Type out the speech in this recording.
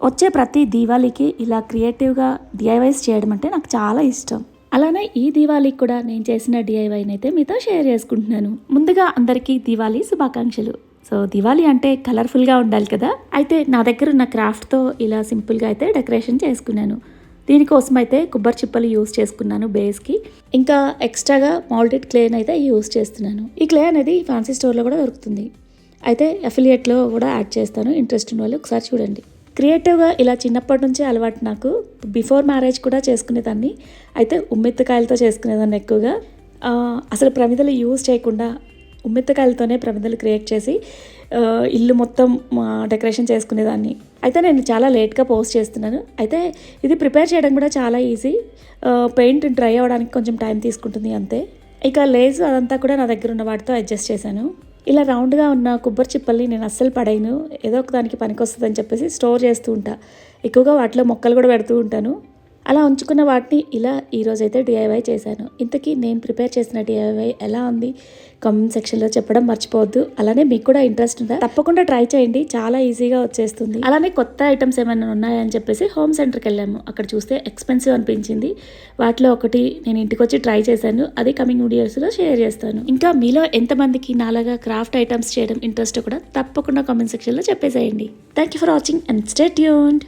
వచ్చే ప్రతి దీవాళీకి ఇలా క్రియేటివ్గా డిఐవైస్ చేయడం అంటే నాకు చాలా ఇష్టం. అలానే ఈ దీవాళీకి కూడా నేను చేసిన డిఐవైని అయితే మీతో షేర్ చేసుకుంటున్నాను. ముందుగా అందరికీ దీవాళీ శుభాకాంక్షలు. సో దీవాళీ అంటే కలర్ఫుల్గా ఉండాలి కదా. అయితే నా దగ్గర ఉన్న క్రాఫ్ట్తో ఇలా సింపుల్గా అయితే డెకరేషన్ చేసుకున్నాను. దీనికోసం అయితే కొబ్బరి చిప్పలు యూస్ చేసుకున్నాను బేస్కి. ఇంకా ఎక్స్ట్రాగా మాల్టెడ్ క్లేని అయితే యూస్ చేస్తున్నాను. ఈ క్లే అనేది ఫ్యాన్సీ స్టోర్లో కూడా దొరుకుతుంది. అయితే అఫిలియేట్లో కూడా యాడ్ చేస్తాను. ఇంట్రెస్ట్ ఉన్న వాళ్ళు ఒకసారి చూడండి. క్రియేటివ్గా ఇలా చిన్నప్పటి నుంచే అలవాటు నాకు. బిఫోర్ మ్యారేజ్ కూడా చేసుకునేదాన్ని. అయితే ఉమ్మెత్తకాయలతో చేసుకునేదాన్ని ఎక్కువగా. అసలు ప్రమిదలు యూజ్ చేయకుండా ఉమ్మెత్తకాయలతోనే ప్రమిదలు క్రియేట్ చేసి ఇల్లు మొత్తం డెకరేషన్ చేసుకునేదాన్ని. అయితే నేను చాలా లేట్గా పోస్ట్ చేస్తున్నాను. అయితే ఇది ప్రిపేర్ చేయడం కూడా చాలా ఈజీ. పెయింట్ డ్రై అవ్వడానికి కొంచెం టైం తీసుకుంటుంది అంతే. ఇక లేస్ అదంతా కూడా నా దగ్గర ఉన్న వాటితో అడ్జస్ట్ చేశాను. ఇలా రౌండ్గా ఉన్న కొబ్బరి చిప్పల్ని నేను అస్సలు పడేయను. ఏదో ఒక దానికి పనికి వస్తుందని చెప్పేసి స్టోర్ చేస్తూ ఉంటా. ఎక్కువగా వాటిలో మొక్కలు కూడా పెడుతూ ఉంటాను. అలా ఉంచుకున్న వాటిని ఇలా ఈరోజైతే డిఐవై చేశాను. ఇంతకీ నేను ప్రిపేర్ చేసిన డిఐవై ఎలా ఉంది కామెంట్ సెక్షన్లో చెప్పడం మర్చిపోవద్దు. అలానే మీకు కూడా ఇంట్రెస్ట్ ఉందా? తప్పకుండా ట్రై చేయండి. చాలా ఈజీగా వచ్చేస్తుంది. అలానే కొత్త ఐటమ్స్ ఏమైనా ఉన్నాయని చెప్పేసి హోమ్ సెంటర్కి వెళ్ళాము. అక్కడ చూస్తే ఎక్స్పెన్సివ్ అనిపించింది. వాటిలో ఒకటి నేను ఇంటికి వచ్చి ట్రై చేశాను. అది కమింగ్ వీడియోస్లో షేర్ చేస్తాను. ఇంకా మీలో ఎంతమందికి నాలాగా క్రాఫ్ట్ ఐటమ్స్ చేయడం ఇంట్రెస్ట్ కూడా తప్పకుండా కామెంట్ సెక్షన్లో చెప్పేసేయండి. Thank you for watching and stay tuned.